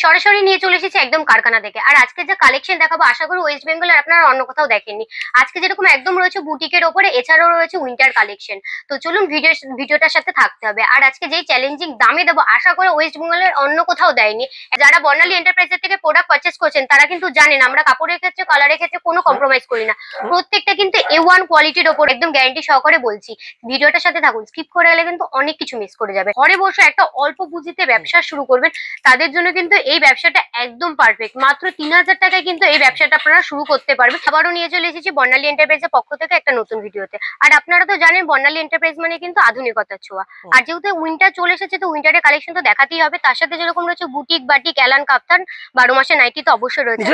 সরাসরি নিয়ে চলে এসেছি একদম কারখানা থেকে। আর আজকে যে কালেকশন দেখাবো আশা করি ওয়েস্ট বেঙ্গলের আপনারা অন্য কোথাও দেখেননি। আজকে যেরকম একদম রয়েছে বুটিকের ওপরে, এছাড়াও রয়েছে উইন্টার কালেকশন। তো চলুন ভিডিওটার সাথে থাকতে হবে। আর আজকে যেই চ্যালেঞ্জিং দামে দেবো আশা করি ওয়েস্ট বেঙ্গলের অন্য কোথাও দেয়নি। যারা বর্ণালী এন্টারপ্রাইজের থেকে প্রোডাক্ট পারচেস করছেন তারা কিন্তু জানেন আমরা কাপড়ের ক্ষেত্রে, কালারের ক্ষেত্রে কোনো কম্প্রোমাইজ করি না। প্রত্যেকটা কিন্তু A1 কোয়ালিটির ওপর একদম গ্যারান্টি সহকারে বলছি। ভিডিওটার সাথে থাকুন, স্কিপ করে গেলে কিন্তু অনেক কিছু মিস করে যাবে। ঘরে বসে একটা অল্প পুঁজিতে ব্যবসা শুরু করবেন তাদের জন্য কিন্তু এই ব্যবসাটা একদম পারফেক্ট। মাত্র 3000 টাকায় কিন্তু এই ব্যবসাটা আপনারা শুরু করতে পারবেন। আবারও নিয়ে চলে এসেছি বর্ণালী এন্টারপ্রাইজের পক্ষ থেকে একটা নতুন ভিডিওতে। আর আপনারা তো জানেন বর্ণালী এন্টারপ্রাইজ মানে কিন্তু আধুনিকতার ছোঁয়া। আর যেহেতু উইন্টার চলে এসেছে তো উইন্টারের কালেকশন তো দেখাতেই হবে। তার সাথে যেরকম রয়েছে বুটিক, বাটিক, এলান, কাপ্তান, 12 মাসে নাইটি তো অবশ্যই রয়েছে।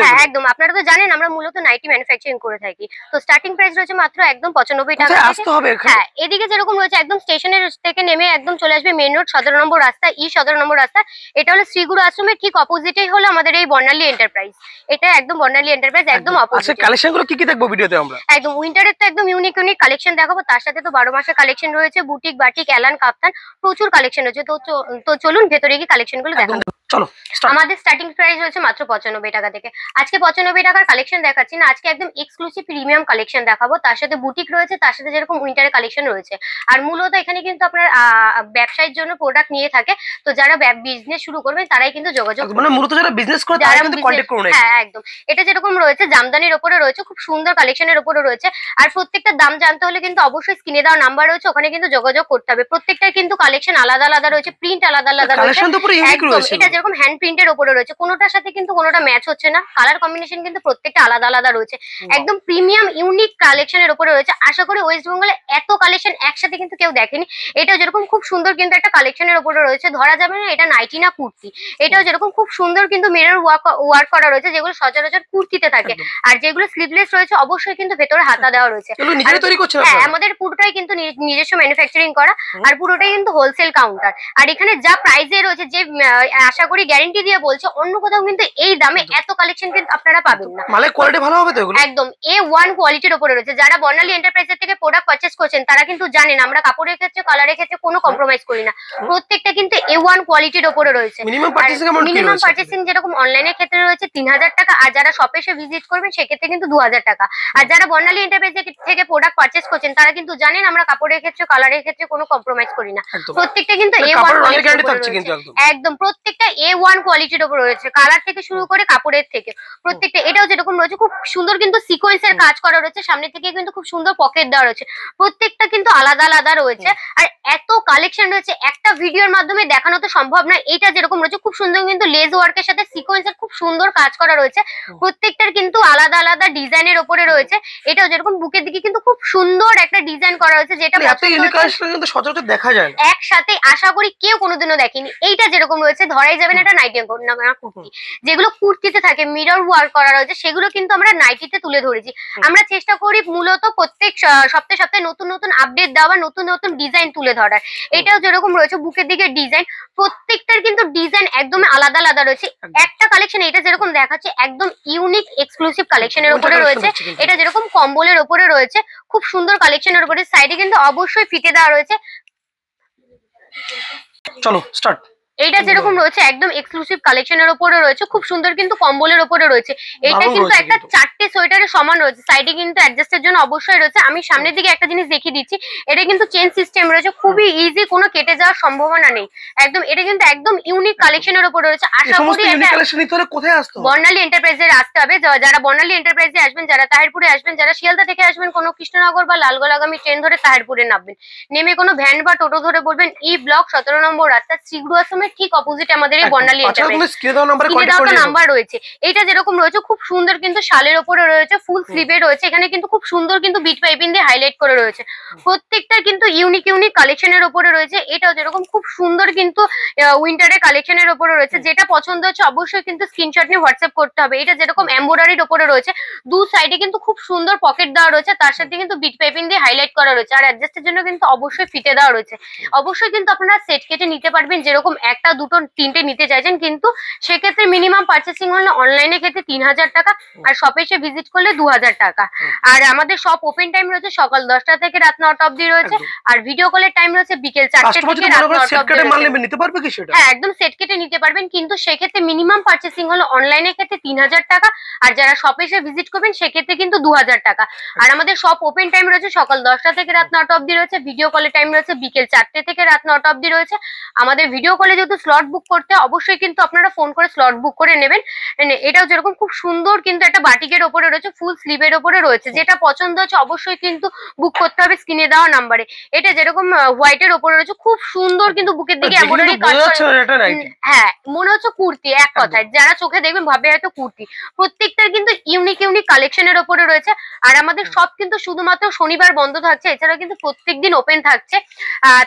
হ্যাঁ একদম, আপনারা তো জানেন আমরা মূলত নাইটি ম্যানুফ্যাকচারিং করে থাকি। তো স্টার্টিং প্রাইস রয়েছে মাত্র একদম 95 টাকা থেকে। হ্যাঁ এদিকে যেরকম রয়েছে একদম স্টেশনের থেকে নেমে একদম চলে আসবে মেন রোড 17 নম্বর রাস্তা, 17 নম্বর রাস্তা। এটা হলো শ্রীগুরু আশ্রমের ঠিক অপোজিটেই হলো আমাদের এই বর্ণালী এন্টারপ্রাইজ। এটা একদম বর্ণালী এন্টারপ্রাইজ একদম অপোজিট। আচ্ছা কালেকশনগুলো কি কি দেখবো ভিডিওতে আমরা? একদম উইন্টারের তো একদম ইউনিক কালেকশন দেখাবো। তার সাথে তো 12 মাসের কালেকশন রয়েছে, বুটিক, বাটিক, এলান, কাপ্তান, প্রচুর কালেকশন রয়েছে। তো চলুন ভেতরে গিয়ে কালেকশনগুলো দেখাবো। চলো আমাদের স্টার্টিং প্রাইস রয়েছে মাত্র 95 টাকা থেকে। আজকে 95 টাকার কালেকশন দেখাচ্ছি না, আজকে একদম এক্সক্লুসিভ প্রিমিয়াম কালেকশন দেখাবো। তার সাথে বুটিক রয়েছে, তার সাথে যেরকম উইন্টারের কালেকশন রয়েছে। আর মূলত এখানে কিন্তু আপনার ব্যবসায়ের জন্য প্রোডাক্ট নিয়ে থাকে। তো যারা বিজনেস শুরু করবেন তারাই কিন্তু যোগাযোগ মানে মূলত যারা বিজনেস করে তারা কিন্তু কন্টাক্ট করুন। হ্যাঁ একদম, এটা যেরকম রয়েছে জামদানির উপরে রয়েছে, খুব সুন্দর কালেকশনের উপরে রয়েছে। আর প্রত্যেকটা দাম জানতে হলে কিন্তু অবশ্যই স্ক্রিনে দেওয়া নাম্বার রয়েছে, ওখানে কিন্তু যোগাযোগ করতে হবে। প্রত্যেকটা কিন্তু কালেকশন আলাদা আলাদা রয়েছে, প্রিন্ট আলাদা আলাদা রয়েছে। এটা যেরকম হ্যান্ড প্রিন্টের উপরে রয়েছে, কোনোটার সাথে কিন্তু কোনোটা ম্যাচ হচ্ছে না। কালার কম্বিনেশন কিন্তু প্রত্যেকটা আলাদা আলাদা রয়েছে। একদম প্রিমিয়াম ইউনিক কালেকশনের উপরে রয়েছে। আশা করি ওয়েস্ট বেঙ্গলে এত কালেকশন একসাথে কিন্তু কেউ দেখেনি। এটাও যেরকম খুব সুন্দর কিন্তু একটা কালেকশনের উপরে রয়েছে, ধরা যাবে না এটা নাইটি না কুর্তি। এটাও যেরকম খুব সুন্দর কিন্তু মিরর ওয়ার্ক করা রয়েছে, যেগুলো সচরাচর কুর্তিতে থাকে। আর যেগুলো স্লিভলেস রয়েছে অবশ্যই কিন্তু ভেতরে হাতা দেওয়া রয়েছে। হ্যাঁ আমাদের পুরোটাই কিন্তু নিজস্ব ম্যানুফ্যাকচারিং করা, আর পুরোটাই কিন্তু হোলসেল কাউন্টার। আর এখানে যা প্রাইসে রয়েছে, যে আশা করি গ্যারান্টি দিয়ে বলছে অন্য কোথাও কিন্তু এই দামে এত কালেকশন কিন্তু আপনারা পাবেন না। মালের কোয়ালিটি ভালো হবে তো এগুলো? একদম A1 কোয়ালিটির উপরে রয়েছে। যারা বর্ণালী এন্টারপ্রাইজের থেকে প্রোডাক্ট পারচেস করছেন তারা কিন্তু জানেন আমরা কাপড়ের ক্ষেত্রে, কালারের ক্ষেত্রে কোনো কম্প্রোমাইজ করি না। প্রত্যেকটা কিন্তু A1 কোয়ালিটির উপরে রয়েছে। মিনিমাম পারচেসিং যেরকম অনলাইনের ক্ষেত্রে রয়েছে 3000 টাকা, আর যারা শপে এসে ভিজিট করবেন সেক্ষেত্রে কিন্তু 2000 টাকা। আর যারা বর্ণালী এন্টারপ্রাইজ থেকে প্রোডাক্ট পারচেস করছেন তারা কিন্তু জানেন আমরা কাপড়ের ক্ষেত্রে, কালারের ক্ষেত্রে কোনো কম্প্রোমাইজ করি না। প্রত্যেকটা কিন্তু A1 একদম, প্রত্যেকটা A1 কোয়ালিটির উপর রয়েছে, কালার থেকে শুরু করে কাপড়ের থেকে প্রত্যেকটা। এটাও যেরকম রয়েছে খুব সুন্দর কিন্তু সিকোয়েন্সের কাজ করা রয়েছে, সামনে থেকে কিন্তু খুব সুন্দর পকেট দেওয়া রয়েছে। প্রত্যেকটা কিন্তু আলাদা আলাদা রয়েছে। আর এত কালেকশন রয়েছে একটা ভিডিওর মাধ্যমে দেখানো তো সম্ভব না। এটা যেরকম রয়েছে খুব সুন্দর কিন্তু লেস ওয়ার্কের সাথে সিকোয়েন্সের খুব সুন্দর কাজ করা রয়েছে। প্রত্যেকটার কিন্তু আলাদা আলাদা ডিজাইনের উপরে রয়েছে। এটাও যেরকম বুকের দিকে কিন্তু খুব সুন্দর একটা ডিজাইন করা রয়েছে, যেটা সচরাচর দেখা যায় একসাথে আশা করি কেউ কোনোদিনও দেখেনি। এইটা যেরকম রয়েছে ধরাই যাবে না এটা নাইটি না কুর্তি। যেগুলো কুর্তিতে থাকে মিরর ওয়ার্ক করা রয়েছে সেগুলো কিন্তু আমরা নাইটিতে তুলে ধরেছি। আমরা চেষ্টা করি মূলত প্রত্যেক সপ্তাহে সপ্তাহে নতুন নতুন আপডেট দেওয়া, নতুন নতুন ডিজাইন তুলে ধরার। এটাও যেরকম রয়েছে বুকের দিকে ডিজাইন, প্রত্যেকটার কিন্তু ডিজাইন একদম আলাদা আলাদা রয়েছে। একটা কালেকশন এটা যেরকম দেখাচ্ছে একদম ইউনিক এক্সক্লুসিভ কালেকশনের উপরে রয়েছে। এটা যেরকম কম্বলের উপরে রয়েছে, খুব সুন্দর কালেকশনের উপরে। সাইডে কিন্তু অবশ্যই ফিতে দেওয়া রয়েছে। চলো স্টার্ট। এইটা যেরকম রয়েছে একদম এক্সক্লুসিভ কালেকশনের উপরে রয়েছে, খুব সুন্দর কিন্তু কম্বলের উপরে রয়েছে। এটা কিন্তু একটা 4টে সোয়েটারের সমান রয়েছে। সাইডে কিন্তু অ্যাডজাস্টের জন্য অবশ্যই রয়েছে। আমি সামনের দিকে একটা জিনিস দেখিয়ে দিচ্ছি, এটা কিন্তু চেন সিস্টেম রয়েছে, খুবই ইজি, কোনো কেটে যাওয়ার সম্ভাবনা নেই। একদম এটা কিন্তু একদম ইউনিক কালেকশনের উপরে রয়েছে। আশা করি বর্ণালী এন্টারপ্রাইজে আসতে হবে। যারা বর্ণালী এন্টারপ্রাইজে আসবেন, যারা তাহিরপুরে আসবেন, যারা শিয়ালদা থেকে আসবেন কোনো কৃষ্ণনগর বা লালগোলাগামী ট্রেন ধরে তাহিরপুরে নামবেন, নেমে কোনো ভ্যান বা টোটো ধরে বলবেন ই ব্লক 17 নম্বর রাস্তা, শ্রীগুরু আশ্রমের ঠিক অপোজিটে আমাদের এই বর্ণালী এন্টারপ্রাইজ নাম্বার রয়েছে। এটা যেরকম রয়েছে খুব সুন্দর কিন্তু শালের উপরে রয়েছে, ফুল স্লিভে রয়েছে। এখানে কিন্তু খুব সুন্দর কিন্তু বিট পাইপিং দিয়ে হাইলাইট করে রয়েছে। প্রত্যেকটা কিন্তু ইউনিক ইউনিক কালেকশনের উপরে রয়েছে। এটাও যেরকম খুব সুন্দর কিন্তু উইন্টারের কালেকশনের উপরে রয়েছে। যেটা পছন্দ হচ্ছে অবশ্যই কিন্তু স্ক্রিনশট নিয়ে হোয়াটসঅ্যাপ করতে হবে। এটা যেরকম এমব্রয়ডারির উপরে রয়েছে, দু সাইডে কিন্তু খুব সুন্দর পকেট দেওয়া রয়েছে, তার সাথে কিন্তু বিট পাইপিং দিয়ে হাইলাইট করা রয়েছে। আর অ্যাডজাস্টের জন্য কিন্তু অবশ্যই ফিতে দেওয়া রয়েছে। অবশ্যই কিন্তু আপনারা সেট কেটে নিতে পারবেন, যেরকম একটা দুটো তিনটে নিতে চাইছেন, কিন্তু সেক্ষেত্রে মিনিমাম পার্চেসিং হলে অনলাইনে ক্ষেত্রে 3000 টাকা, আর শপে এসে ভিজিট করলে 2000 টাকা। আর আমাদের শপ ওপেন টাইম রয়েছে সকাল 10টা থেকে রাত 9টা অবধি রয়েছে, আর ভিডিও কলের টাইম রয়েছে বিকেল 4টে থেকে রাত 9টা অবধি রয়েছে। নিতে পারবে কি সেটা? হ্যাঁ, একদম সেট কেটে নিতে পারবেন, কিন্তু সেক্ষেত্রে মিনিমাম পার্চেসিং হলো অনলাইনের ক্ষেত্রে 3000 টাকা, আর যারা শপে এসে ভিজিট করবেন সেক্ষেত্রে কিন্তু 2000 টাকা। আর আমাদের শপ ওপেন টাইম রয়েছে সকাল 10টা থেকে রাত 9টা অবধি রয়েছে, ভিডিও কলের টাইম রয়েছে বিকেল 4টে থেকে রাত 9টা অবধি রয়েছে। আমাদের ভিডিও কলে যেহেতু স্লট বুক করতে অবশ্যই কিন্তু আপনারা ফোন করে স্লট বুক করে নেবেন। এটাও যেরকম খুব সুন্দর কিন্তু একটা বাটিকের ওপরে রয়েছে, ফুল স্লিভের ওপরে রয়েছে, যেটা পছন্দ হচ্ছে অবশ্যই কিন্তু বুক করতে হবে স্ক্রিনে দেওয়া নাম্বারে। এটা যেরকম হোয়াইটের ওপরে রয়েছে, খুব সুন্দর কিন্তু বুকের দিকে এমব্রয়ডারি কাজ করা। হ্যাঁ, মনে হচ্ছে কুর্তি, এক কথায় যারা চোখে দেখবেন ভাবে হয়তো কুর্তি। প্রত্যেকটার কিন্তু ইউনিক ইউনিক কালেকশনের ওপরে রয়েছে। আর আমাদের সব কিন্তু শুধুমাত্র শনিবার বন্ধ থাকছে, এছাড়াও কিন্তু প্রত্যেকদিন ওপেন থাকছে।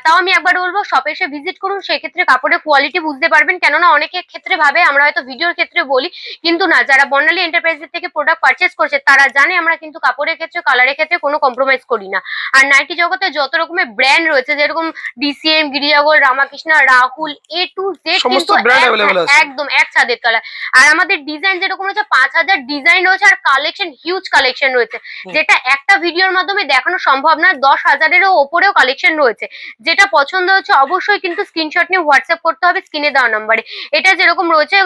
তাও আমি একবার বলবো শপে এসে ভিজিট করুন, সেক্ষেত্রে কাপড়ের কোয়ালিটি বুঝতে পারবেন। কেননা অনেকের ক্ষেত্রে ভাবে আমরা হয়তো ভিডিওর ক্ষেত্রে বলি, কিন্তু না, যারা বর্ণালী এন্টারপ্রাইজের থেকে প্রোডাক্ট পারচেস করছে তারা জানে আমরা কিন্তু কাপড়ের ক্ষেত্রে কালারের ক্ষেত্রে কোনো কম্প্রোমাইজ করি না। আর নাইটি জগতে যত রকমের ব্র্যান্ড রয়েছে, যেরকম DCM, গিরিজাগোল্ড, Ramakrishna, Rahul, A to Z কিন্তু একদম এক ছাদের তলায়। আর আমাদের ডিজাইন যেরকম রয়েছে 5000 ডিজাইন রয়েছে, আর কালেকশন হিউজ কালেকশন রয়েছে, যেটা একটা ভিডিওর মাধ্যমে দেখানো সম্ভব না। 10,000-এরও ওপরেও কালেকশন রয়েছে। যেটা পছন্দ হচ্ছে অবশ্যই কিন্তু স্ক্রিনশট নিয়ে হোয়াটসঅ্যাপ করতে হবে স্ক্রিনে দেওয়া নাম্বারে। এটা যেরকম রয়েছে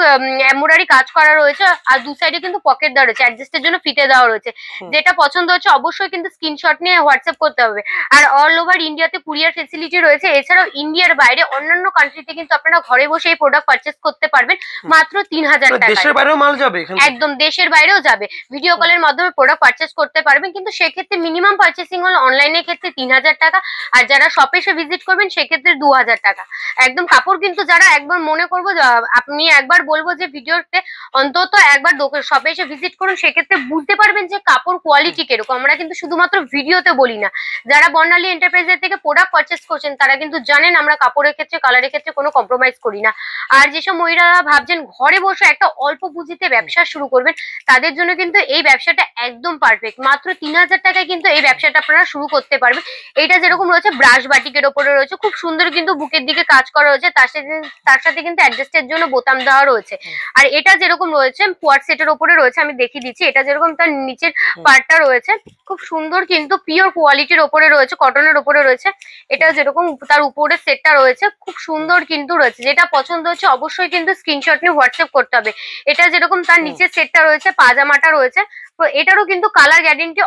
এমব্রয়ডারি কাজ করা রয়েছে, আর দু সাইডে কিন্তু পকেট দেওয়া রয়েছে, অ্যাডজাস্টের জন্য ফিতে দেওয়া রয়েছে। যেটা পছন্দ হচ্ছে অবশ্যই কিন্তু স্ক্রিনশট নিয়ে হোয়াটসঅ্যাপ করতে হবে। আর অল ওভার ইন্ডিয়াতে কুরিয়ার ফেসিলিটি রয়েছে। এছাড়াও ইন্ডিয়ার বাইরে অন্যান্য কান্ট্রিতে কিন্তু আপনারা ঘরে বসে এই প্রোডাক্ট পারচেস করতে পারবেন মাত্র 3000 টাকা। দেশের বাইরেও মাল যাবে? একদম দেশের বাইরেও যাবে, ভিডিও কলের মাধ্যমে প্রোডাক্ট পারচেস করতে পারবেন, কিন্তু সেক্ষেত্রে মিনিমাম পারচেসিং হলো অনলাইনের ক্ষেত্রে 3000 টাকা, আর যারা শপে এসে ভিজিট করবেন সেক্ষেত্রে 2000 টাকা। একদম কাপড় কিন্তু যারা একবার মনে করবো, আপনি একবার বলবো যে ভিডিওতে অন্তত একবার শপে এসে ভিজিট করুন, সেক্ষেত্রে বুঝতে পারবেন যে কাপড় কোয়ালিটি কিরকম। আমরা কিন্তু শুধুমাত্র ভিডিওতে বলি না, যারা বর্ণালী এন্টারপ্রাইজের থেকে প্রোডাক্ট পারচেস করছেন তারা কিন্তু জানেন আমরা কাপড়ের ক্ষেত্রে কালারের ক্ষেত্রে কোনো কম্প্রোমাইজ করি না। আর যেসব মহিলারা ভাবছেন ঘরে বসে একটা অল্প পুঁজিতে ব্যবসা শুরু করবেন, তাদের জন্য কিন্তু এই ব্যবসাটা একদম পারফেক্ট। মাত্র 3000 টাকায় কিন্তু এই ব্যবসাটা আপনারা শুরু করতে পারবেন। এটা যেরকম রয়েছে ব্রাশ বাটিকের ওপরে রয়েছে, খুব সুন্দর কিন্তু বুকের দিকে কাজ করা রয়েছে, তার সাথে কিন্তু অ্যাডজাস্টের জন্য বোতাম দেওয়া রয়েছে। আর এটা যেরকম রয়েছে কোয়াড সেটের ওপরে রয়েছে, আমি দেখিয়ে দিচ্ছি। এটা যেরকম তার নিচের পার্টটা রয়েছে খুব সুন্দর কিন্তু পিওর কোয়ালিটির ওপরে রয়েছে, কটনের ওপরে রয়েছে। এটা যেরকম তার উপরে সেটটা রয়েছে খুব সুন্দর কিন্তু রয়েছে। যেটা পছন্দ হচ্ছে অবশ্যই কিন্তু স্ক্রিনশট নিয়ে হোয়াটসঅ্যাপ করতে হবে। এটা যেরকম তার নিচের সেটটা রয়েছে, পাজামাটা রয়েছে, তো এটারও কিন্তু কালার গ্যারেন্টি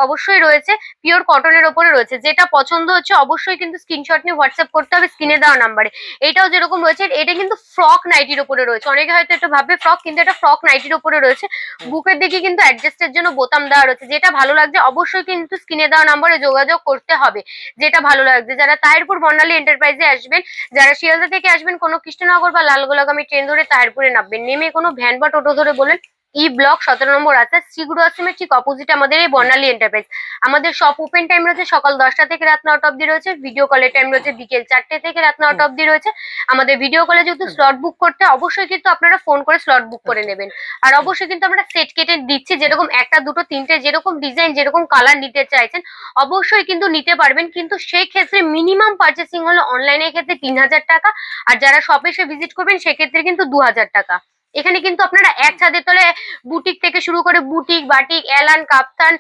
অবশ্যই রয়েছে, পিওর কটনের ওপরে রয়েছে। যেটা পছন্দ হচ্ছে অবশ্যই কিন্তু স্ক্রিনশট নিয়ে হোয়াটসঅ্যাপ করতে হবে স্ক্রিনে দেওয়া নাম্বারে। এটাও যেরকম রয়েছে, এটা কিন্তু ফ্রক নাইটির ওপরে রয়েছে। অনেকে হয়তো একটু ভাববে ফ্রক, কিন্তু এটা ফ্রক নাইটির ওপরে রয়েছে। বুকের দিকে কিন্তু অ্যাডজাস্টের জন্য বোতাম দেওয়া রয়েছে। যেটা ভালো লাগছে অবশ্যই কিন্তু স্ক্রিনে দেওয়া নাম্বারে যোগাযোগ করতে হবে যেটা ভালো লাগছে। যারা তাহিরপুর বর্ণালী এন্টারপ্রাইজে আসবেন, যারা শিয়ালদা থেকে আসবেন কোনো কৃষ্ণনগর বা লালগোলাগামী ট্রেন ধরে তাহিরপুরে নামবেন, নেমে কোনো ভ্যান বা টোটো ধরে বলেন ই ব্লক 17 নম্বর রাস্তা, শ্রীগুরু আশ্রমের ঠিক অপোজিট আমাদের এই বর্ণালী এন্টারপ্রাইজ। আমাদের শপ ওপেন টাইম রয়েছে সকাল 10টা থেকে রাত 9টা অবধি রয়েছে, ভিডিও কলের টাইম রয়েছে বিকেল 4টে থেকে রাত 9টা অবধি রয়েছে। আমাদের ভিডিও কলে যেহেতু স্লট বুক করতে অবশ্যই কিন্তু আপনারা ফোন করে স্লট বুক করে নেবেন। আর অবশ্যই কিন্তু আমরা সেট কেটে দিচ্ছি, যেরকম একটা দুটো তিনটে যেরকম ডিজাইন যেরকম কালার নিতে চাইছেন অবশ্যই কিন্তু নিতে পারবেন, কিন্তু সেই ক্ষেত্রে মিনিমাম পার্চেসিং হলো অনলাইনের ক্ষেত্রে 3000 টাকা, আর যারা শপে এসে ভিজিট করবেন সেক্ষেত্রে কিন্তু 2000 টাকা। এখানে কিন্তু আপনারা এক ছাদের তলে বুটিক থেকে শুরু করে বুটিক, বাটিক, এলান, কাপ্তান,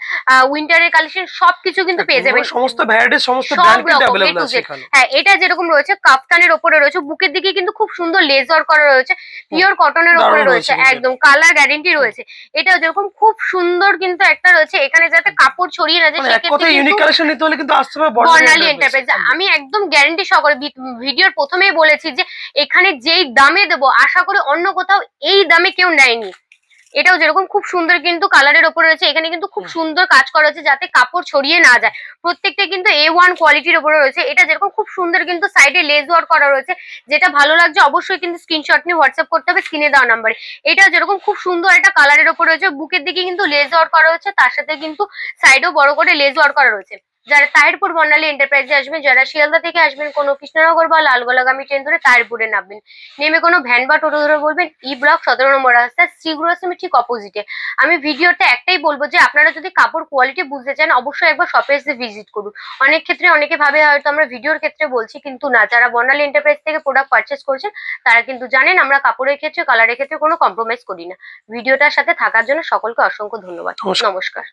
উইন্টারের কালেকশন সবকিছু কিন্তু পেয়ে যাবেন। সমস্ত ভ্যারাইটিস সমস্ত ব্র্যান্ড কিন্তু अवेलेबल আছে এখানে। হ্যাঁ, এটা যেরকম রয়েছে কাপ্তানের উপরে রয়েছে, বুকের দিকে কিন্তু খুব সুন্দর লেজার করা রয়েছে, পিওর কটনের উপরে রয়েছে, একদম কালার গ্যারান্টি রয়েছে। এটা যেরকম খুব সুন্দর কিন্তু একটা রয়েছে, এখানে যাতে কাপড় ছড়িয়ে না যায় সেক্ষেত্রে ইউনিক কালেকশন নিতে হলে কিন্তু আসতে হবে বর্ণালী এন্টারপ্রাইজ। আমি একদম গ্যারান্টি সহকারে ভিডিওর প্রথমেই বলেছি যে এখানে যেই দামে দেবো আশা করি অন্য কোথাও এই দামে কেউ নেয়নি। এটাও যেরকম খুব সুন্দর কিন্তু কালারের ওপরে রয়েছে, এখানে কিন্তু খুব সুন্দর কাজ করা হয়েছে যাতে কাপড় ছড়িয়ে না যায়। প্রত্যেকটা কিন্তু A1 কোয়ালিটির ওপরে রয়েছে। এটা যেরকম খুব সুন্দর কিন্তু সাইডে লেস ওয়ার্ক করা রয়েছে। যেটা ভালো লাগছে অবশ্যই কিন্তু স্ক্রিনশট নিয়ে হোয়াটসঅ্যাপ করতে হবে স্ক্রিনে দেওয়া নাম্বারে। এটা যেরকম খুব সুন্দর একটা কালারের ওপরে রয়েছে, বুকের দিকে কিন্তু লেস ওয়ার্ক করা রয়েছে, তার সাথে কিন্তু সাইডেও বড় করে লেস ওয়ার্ক করা রয়েছে। যারা তাহিরপুর বর্ণালী এন্টারপ্রাইজে আসবেন, যারা শিয়ালদা থেকে আসবেন কোনো কৃষ্ণনগর বা লালগোলাগামী ট্রেন ধরে তাহিরপুরে নামবেন, নেমে কোনো ভ্যান বা টোটো ধরে বলবেন ই ব্লক 17 নম্বর রাস্তা শ্রীগুরু আশ্রমের ঠিক অপোজিটে। আমি ভিডিওতে একটাই বলবো যে আপনারা যদি কাপড় কোয়ালিটি বুঝতে চান অবশ্যই একবার শপে এসে ভিজিট করুন। অনেক ক্ষেত্রে অনেকে ভাবে হয়তো আমরা ভিডিওর ক্ষেত্রে বলছি, কিন্তু না, যারা বর্ণালী এন্টারপ্রাইজ থেকে প্রোডাক্ট পারচেস করছেন তারা কিন্তু জানেন আমরা কাপড়ের ক্ষেত্রে কালারের ক্ষেত্রে কোনো কম্প্রোমাইজ করি না। ভিডিওটার সাথে থাকার জন্য সকলকে অসংখ্য ধন্যবাদ। নমস্কার। নমস্কার।